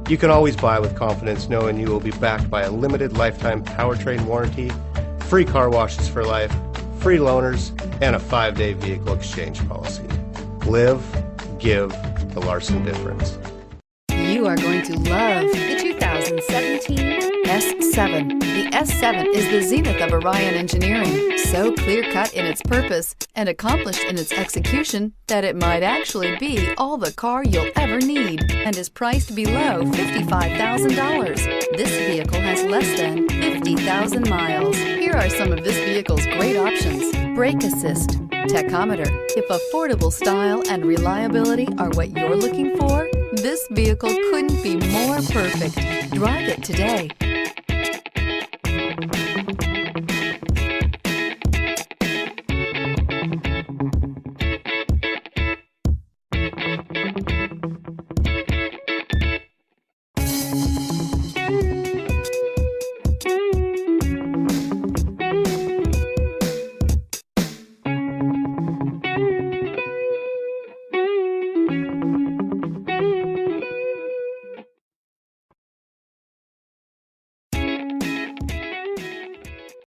You can always buy with confidence knowing you will be backed by a limited lifetime powertrain warranty, free car washes for life, free loaners, and a 5-day vehicle exchange policy. Live, give the Larson difference. You are going to love the 2017 S7. The S7 is the zenith of Orion engineering, so clear-cut in its purpose and accomplished in its execution that it might actually be all the car you'll ever need and is priced below $55,000. This vehicle has less than 50,000 miles. Here are some of this vehicle's great options: brake assist, tachometer. If affordable style and reliability are what you're looking for, this vehicle couldn't be more perfect. Drive it today.